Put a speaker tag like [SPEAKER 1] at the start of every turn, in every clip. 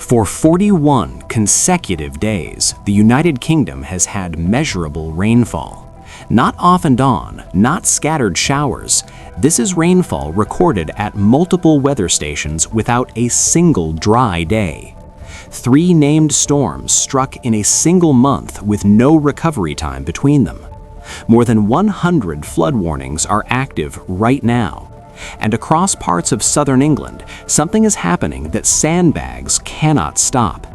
[SPEAKER 1] For 41 consecutive days, the United Kingdom has had measurable rainfall. Not off and on, not scattered showers. This is rainfall recorded at multiple weather stations without a single dry day. 3 named storms struck in a single month with no recovery time between them. More than 100 flood warnings are active right now. And across parts of southern England, something is happening that sandbags cannot stop.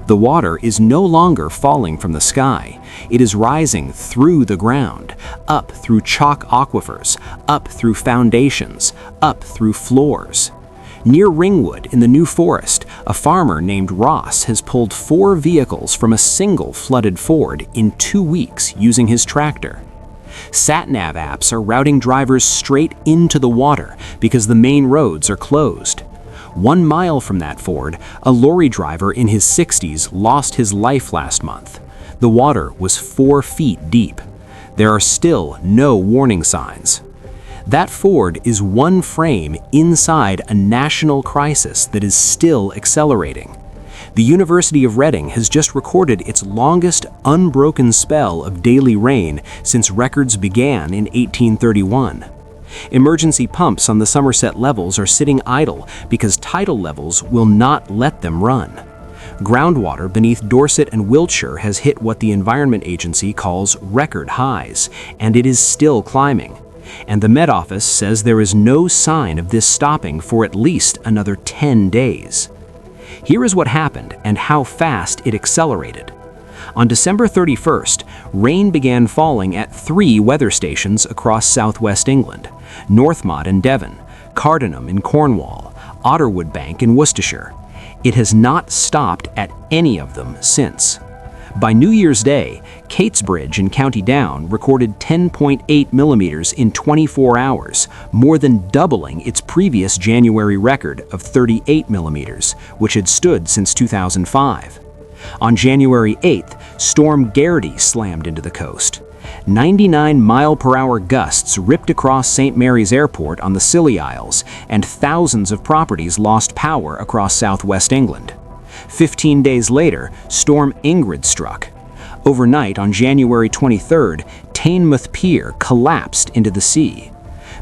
[SPEAKER 1] The water is no longer falling from the sky. It is rising through the ground, up through chalk aquifers, up through foundations, up through floors. Near Ringwood in the New Forest, a farmer named Ross has pulled 4 vehicles from a single flooded ford in 2 weeks using his tractor. Sat-nav apps are routing drivers straight into the water because the main roads are closed. 1 mile from that ford, a lorry driver in his 60s lost his life last month. The water was 4 feet deep. There are still no warning signs. That ford is one frame inside a national crisis that is still accelerating. The University of Reading has just recorded its longest unbroken spell of daily rain since records began in 1831. Emergency pumps on the Somerset levels are sitting idle because tidal levels will not let them run. Groundwater beneath Dorset and Wiltshire has hit what the Environment Agency calls record highs, and it is still climbing. And the Met Office says there is no sign of this stopping for at least another 10 days. Here is what happened and how fast it accelerated. On December 31st, rain began falling at 3 weather stations across southwest England: Northmott in Devon, Cardinham in Cornwall, Otterwood Bank in Worcestershire. It has not stopped at any of them since. By New Year's Day, Catesbridge in County Down recorded 10.8 millimeters in 24 hours, more than doubling its previous January record of 38 millimeters, which had stood since 2005. On January 8th, Storm Garrity slammed into the coast. 99-mile-per-hour gusts ripped across St. Mary's Airport on the Scilly Isles, and thousands of properties lost power across southwest England. 15 days later, Storm Ingrid struck. Overnight on January 23rd, Teignmouth Pier collapsed into the sea.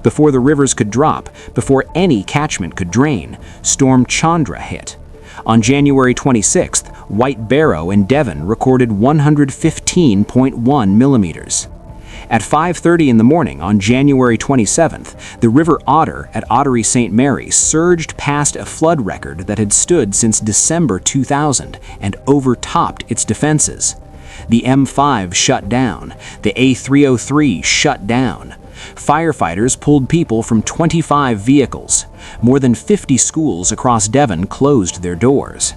[SPEAKER 1] Before the rivers could drop, before any catchment could drain, Storm Chandra hit. On January 26th, White Barrow in Devon recorded 115.1 millimeters. At 5:30 in the morning on January 27th, the River Otter at Ottery St. Mary surged past a flood record that had stood since December 2000 and overtopped its defenses. The M5 shut down. The A303 shut down. Firefighters pulled people from 25 vehicles. More than 50 schools across Devon closed their doors.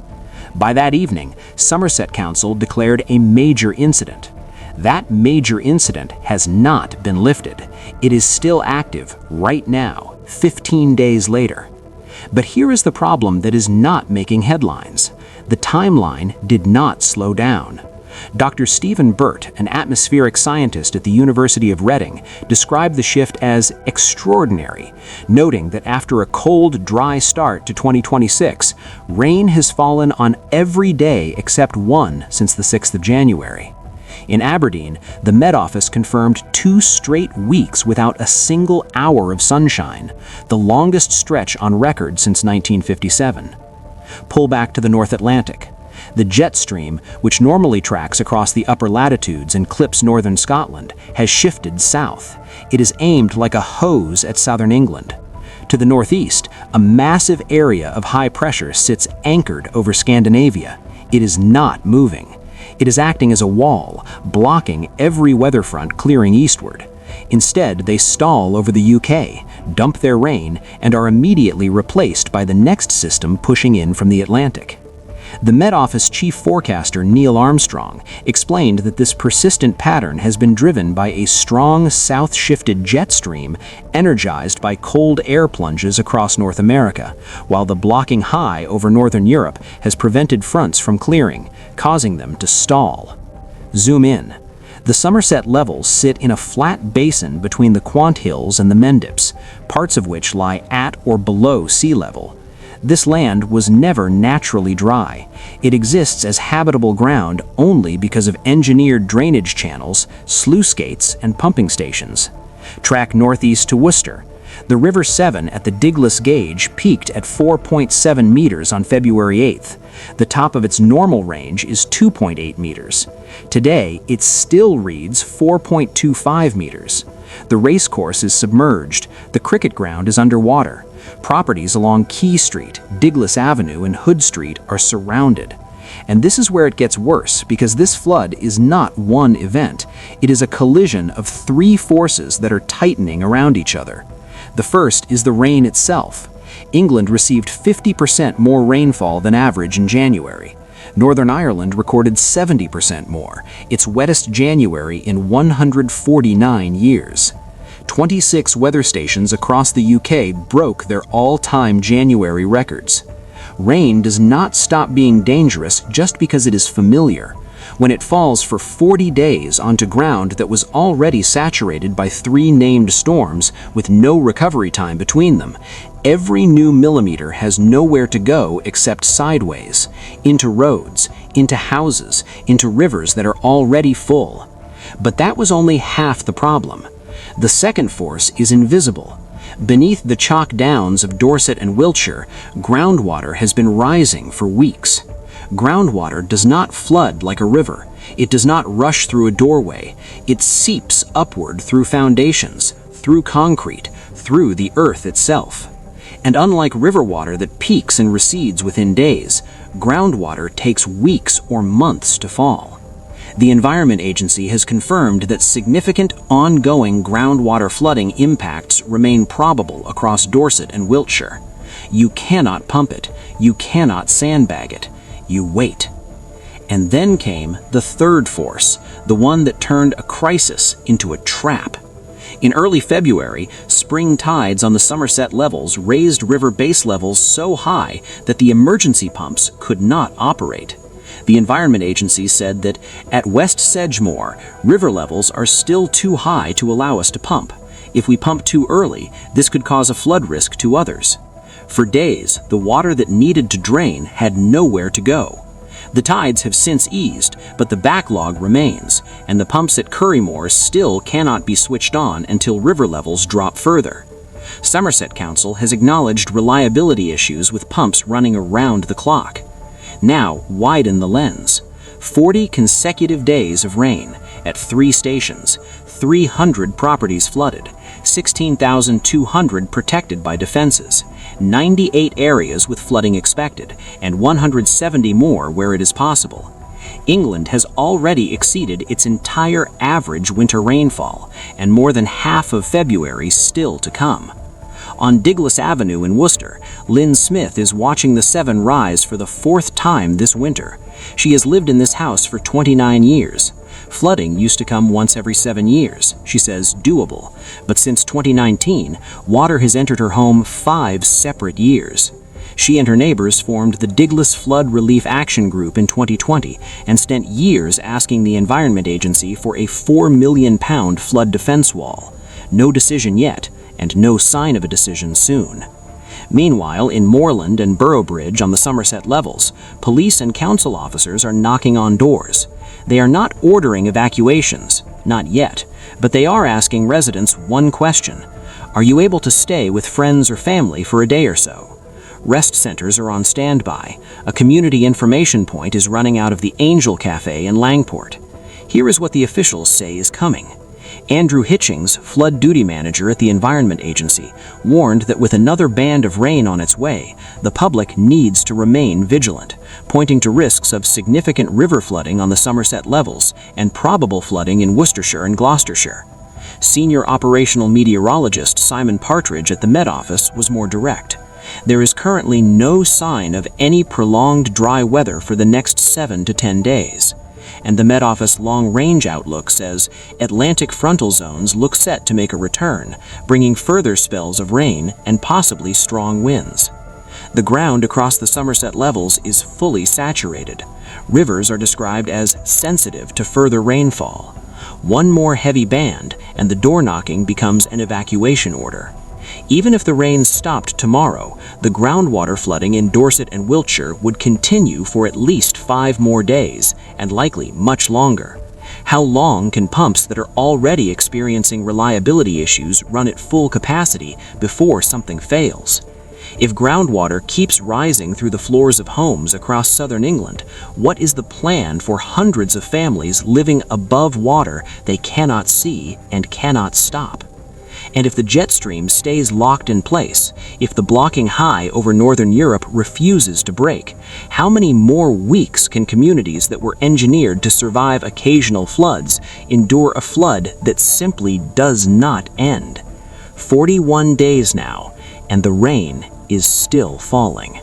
[SPEAKER 1] By that evening, Somerset Council declared a major incident. That major incident has not been lifted. It is still active right now, 15 days later. But here is the problem that is not making headlines. The timeline did not slow down. Dr. Stephen Burt, an atmospheric scientist at the University of Reading, described the shift as extraordinary, noting that after a cold, dry start to 2026, rain has fallen on every day except one since the 6th of January. In Aberdeen, the Met Office confirmed 2 straight weeks without a single hour of sunshine, the longest stretch on record since 1957. Pull back to the North Atlantic. The jet stream, which normally tracks across the upper latitudes and clips northern Scotland, has shifted south. It is aimed like a hose at southern England. To the northeast, a massive area of high pressure sits anchored over Scandinavia. It is not moving. It is acting as a wall, blocking every weather front clearing eastward. Instead, they stall over the UK, dump their rain, and are immediately replaced by the next system pushing in from the Atlantic. The Met Office chief forecaster Neil Armstrong explained that this persistent pattern has been driven by a strong south-shifted jet stream energized by cold air plunges across North America, while the blocking high over northern Europe has prevented fronts from clearing, causing them to stall. Zoom in. The Somerset levels sit in a flat basin between the Quant Hills and the Mendips, parts of which lie at or below sea level. This land was never naturally dry. It exists as habitable ground only because of engineered drainage channels, sluice gates, and pumping stations. Track northeast to Worcester. The River Severn at the Diglas Gauge peaked at 4.7 meters on February 8th. The top of its normal range is 2.8 meters. Today, it still reads 4.25 meters. The racecourse is submerged. The cricket ground is underwater. Properties along Key Street, Diglas Avenue, and Hood Street are surrounded. And this is where it gets worse, because this flood is not one event. It is a collision of three forces that are tightening around each other. The first is the rain itself. England received 50% more rainfall than average in January. Northern Ireland recorded 70% more, its wettest January in 149 years. 26 weather stations across the UK broke their all-time January records. Rain does not stop being dangerous just because it is familiar. When it falls for 40 days onto ground that was already saturated by 3 named storms with no recovery time between them, every new millimeter has nowhere to go except sideways, into roads, into houses, into rivers that are already full. But that was only half the problem. The second force is invisible. Beneath the chalk downs of Dorset and Wiltshire, groundwater has been rising for weeks. Groundwater does not flood like a river. It does not rush through a doorway. It seeps upward through foundations, through concrete, through the earth itself. And unlike river water that peaks and recedes within days, groundwater takes weeks or months to fall. The Environment Agency has confirmed that significant ongoing groundwater flooding impacts remain probable across Dorset and Wiltshire. You cannot pump it. You cannot sandbag it. You wait. And then came the third force, the one that turned a crisis into a trap. In early February, spring tides on the Somerset levels raised river base levels so high that the emergency pumps could not operate. The Environment Agency said that at West Sedgemoor, river levels are still too high to allow us to pump. If we pump too early, this could cause a flood risk to others. For days, the water that needed to drain had nowhere to go. The tides have since eased, but the backlog remains, and the pumps at Currymore still cannot be switched on until river levels drop further. Somerset Council has acknowledged reliability issues with pumps running around the clock. Now, widen the lens. 40 consecutive days of rain at 3 stations, 300 properties flooded, 16,200 protected by defenses, 98 areas with flooding expected, and 170 more where it is possible. England has already exceeded its entire average winter rainfall, and more than half of February still to come. On Diglas Avenue in Worcester, Lynn Smith is watching the Severn rise for the 4th time this winter. She has lived in this house for 29 years. Flooding used to come once every 7 years, she says doable, but since 2019, water has entered her home 5 separate years. She and her neighbors formed the Diglas Flood Relief Action Group in 2020 and spent years asking the Environment Agency for a £4 million flood defense wall. No decision yet, and no sign of a decision soon. Meanwhile, in Moreland and Boroughbridge on the Somerset levels, police and council officers are knocking on doors. They are not ordering evacuations, not yet, but they are asking residents one question: are you able to stay with friends or family for a day or so? Rest centers are on standby. A community information point is running out of the Angel Cafe in Langport. Here is what the officials say is coming. Andrew Hitchings, flood duty manager at the Environment Agency, warned that with another band of rain on its way, the public needs to remain vigilant, pointing to risks of significant river flooding on the Somerset levels and probable flooding in Worcestershire and Gloucestershire. Senior operational meteorologist Simon Partridge at the Met Office was more direct. There is currently no sign of any prolonged dry weather for the next 7 to 10 days. And the Met Office long-range outlook says Atlantic frontal zones look set to make a return, bringing further spells of rain and possibly strong winds. The ground across the Somerset levels is fully saturated. Rivers are described as sensitive to further rainfall. One more heavy band, and the door knocking becomes an evacuation order. Even if the rains stopped tomorrow, the groundwater flooding in Dorset and Wiltshire would continue for at least 5 more days, and likely much longer. How long can pumps that are already experiencing reliability issues run at full capacity before something fails? If groundwater keeps rising through the floors of homes across southern England, what is the plan for hundreds of families living above water they cannot see and cannot stop? And if the jet stream stays locked in place, if the blocking high over northern Europe refuses to break, how many more weeks can communities that were engineered to survive occasional floods endure a flood that simply does not end? 41 days now, and the rain is still falling.